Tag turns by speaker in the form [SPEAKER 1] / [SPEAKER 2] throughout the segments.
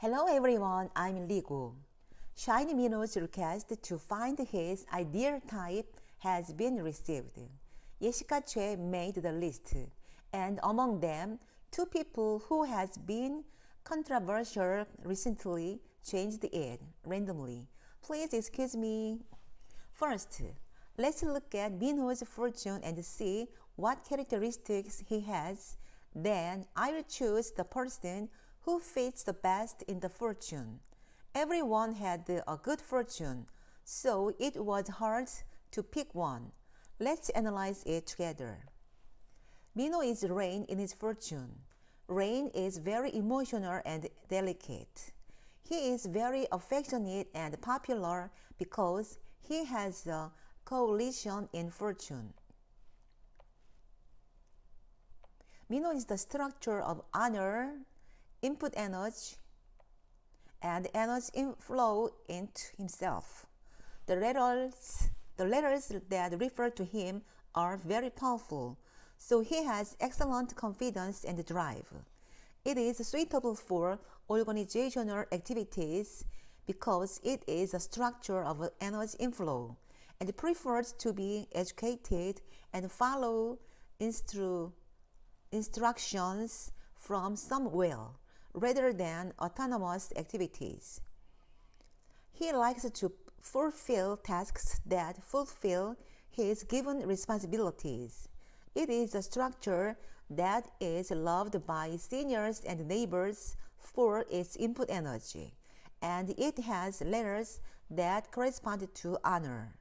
[SPEAKER 1] Hello everyone, I'm Ligo. Shiny Minho's request to find his ideal type has been received. Jessica Choi made the list, and among them, two people who has been controversial recently changed it randomly. Please excuse me. First, let's look at Minho's fortune and see what characteristics he has. Then I will choose the person who fits the best in the fortune. Everyone had a good fortune, so it was hard to pick one. Let's analyze it together. Minho is Rain in his fortune. Rain is very emotional and delicate. He is very affectionate and popular because he has a coalition in fortune. Minho is the structure of honor, input energy, and energy inflow into himself. The letters that refer to him are very powerful, so he has excellent confidence and drive. It is suitable for organizational activities because it is a structure of energy inflow and prefers to be educated and follow instructions from somewhere rather than autonomous activities. He likes to fulfill tasks that fulfill his given responsibilities. It is a structure that is loved by seniors and neighbors for its input energy, and it has letters that correspond to honor.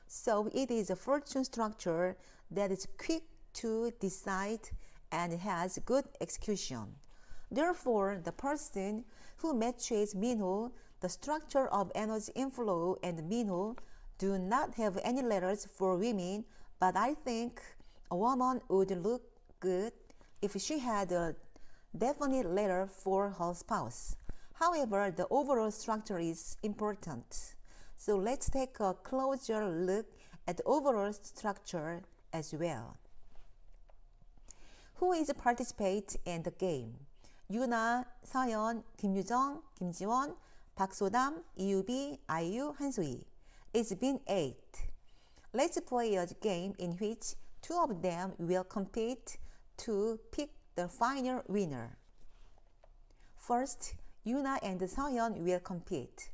[SPEAKER 1] So it is a fortune structure that is quick to decide and has good execution. Therefore, the person who matches Minho, the structure of energy inflow, and Minho do not have any letters for women, but I think a woman would look good if she had a definite letter for her spouse. However, the overall structure is important. So let's take a closer look at the overall structure as well. Who is participate in the game? 유나, 서연, 김유정, 김지원, 박소담, 이유비, 아이유, 한소희. It's been 8. Let's play a game in which two of them will compete to pick the final winner. First, Yuna and Seoyeon will compete.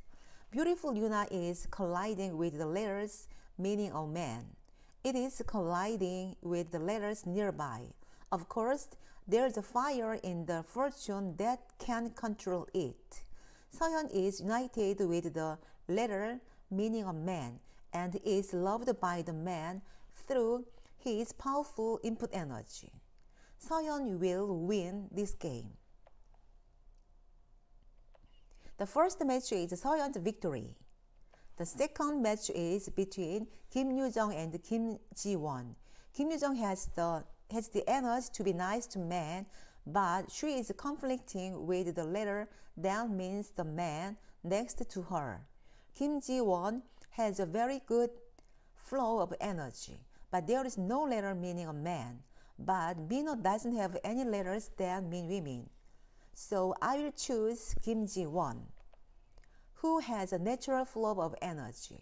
[SPEAKER 1] Beautiful Yuna is colliding with the letters meaning a man. It is colliding with the letters nearby. Of course, there's a fire in the fortune that can control it. Seoyeon is united with the letter meaning a man and is loved by the man through his powerful input energy. Seoyeon will win this game. The first match is Seoyeon's victory. The second match is between Kim Yoo-jung and Kim Ji-won. Kim Yoo-jung has the energy to be nice to men, but she is conflicting with the letter that means the man next to her. Kim Ji-won has a very good flow of energy, but there is no letter meaning a man. But Minho doesn't have any letters that mean women. So I will choose Kim Ji-won, who has a natural flow of energy.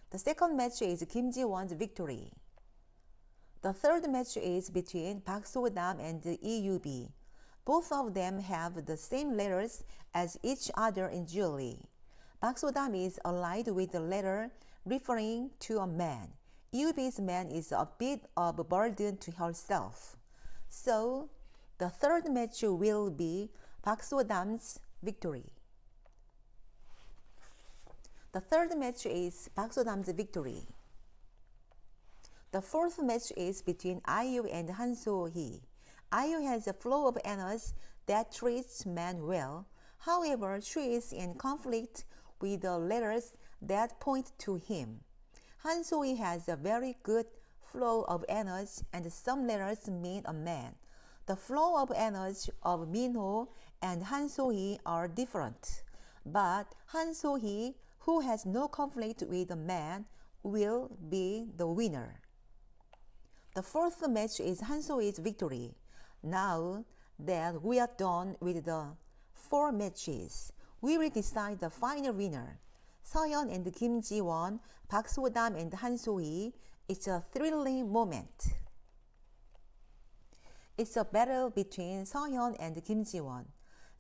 [SPEAKER 1] The second match is Kim Ji-won's victory. The third match is between Park So-dam and Lee Yoo-bi. Both of them have the same letters as each other in Julie. Park So-dam is allied with the letter referring to a man. Lee Yoo-bi's man is a bit of a burden to herself. So, the third match will be Park So-dam's victory. The third match is Park So-dam's victory. The fourth match is between IU and Han So-hee. IU has a flow of energy that treats men well. However, she is in conflict with the letters that point to him. Han So-hee has a very good flow of energy and some letters mean a man. The flow of energy of Minho and Han So-hee are different, but Han So-hee, who has no conflict with a man, will be the winner. The fourth match is Han So-hee's victory. Now that we are done with the 4 matches. We will decide the final winner. Seohyun and Kim Ji-won, Park So-dam and Han So-hee. It's a thrilling moment. It's a battle between Seohyun and Kim Ji-won.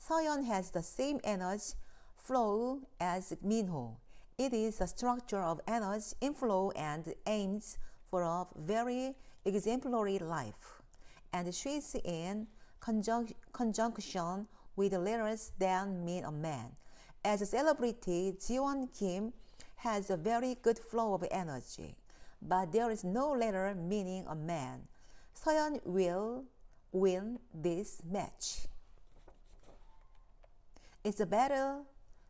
[SPEAKER 1] Seohyun has the same energy flow as Minho. It is a structure of energy inflow and aims for a very exemplary life. And she is in conjunction with letters that mean a man. As a celebrity, Ji-won Kim has a very good flow of energy, but there is no letter meaning a man. Seohyun will win this match. It's a battle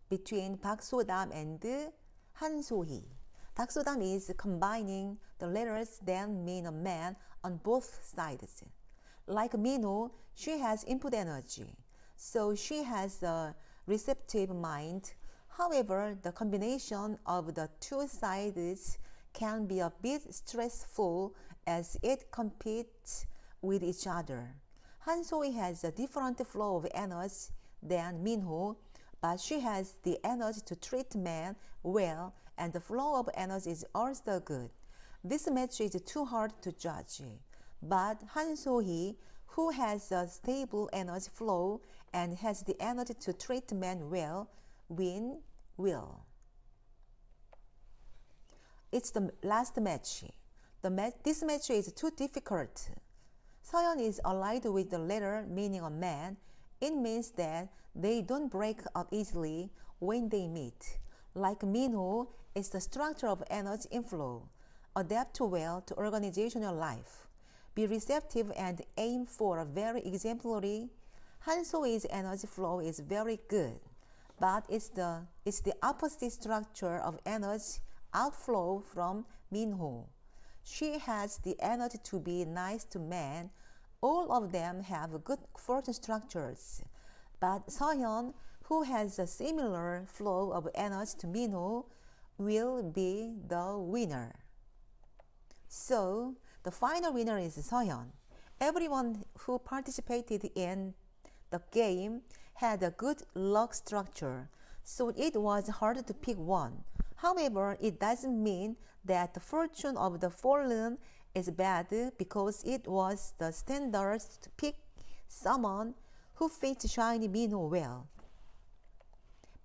[SPEAKER 1] between Park So-dam and Han So-hee. Park So-dam is combining the letters that mean a man on both sides. Like Minho, she has input energy, so she has a receptive mind. However, the combination of the two sides can be a bit stressful as it competes with each other. Han So-hee has a different flow of energy than Minho, but she has the energy to treat men well, and the flow of energy is also good. This match is too hard to judge, but Han So-hee, who has a stable energy flow and has the energy to treat men well, will. It's the last match. This match is too difficult. Seohyun is allied with the letter meaning a man. It means that they don't break up easily when they meet. Like Minho, it's the structure of energy inflow. Adapt well to organizational life. Be receptive and aim for a very exemplary. Han So-hee's energy flow is very good, but it's the opposite structure of energy outflow from Minho. She has the energy to be nice to men. All of them have good fortune structures, but Seohyun, who has a similar flow of energy to Minho, will be the winner. So, the final winner is Seohyun. Everyone who participated in the game had a good luck structure, so it was hard to pick one. However, it doesn't mean that the fortune of the fallen is bad because it was the standard to pick someone who fits shiny Minho well.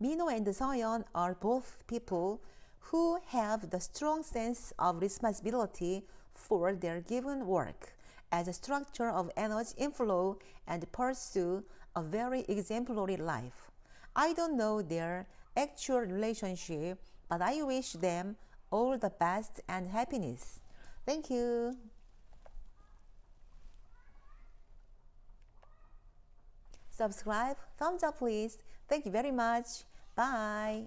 [SPEAKER 1] Minho and Seohyun are both people who have the strong sense of responsibility for their given work as a structure of energy inflow and pursue a very exemplary life. I don't know their actual relationship, but I wish them all the best and happiness. Thank you. Subscribe, thumbs up please. Thank you very much. Bye.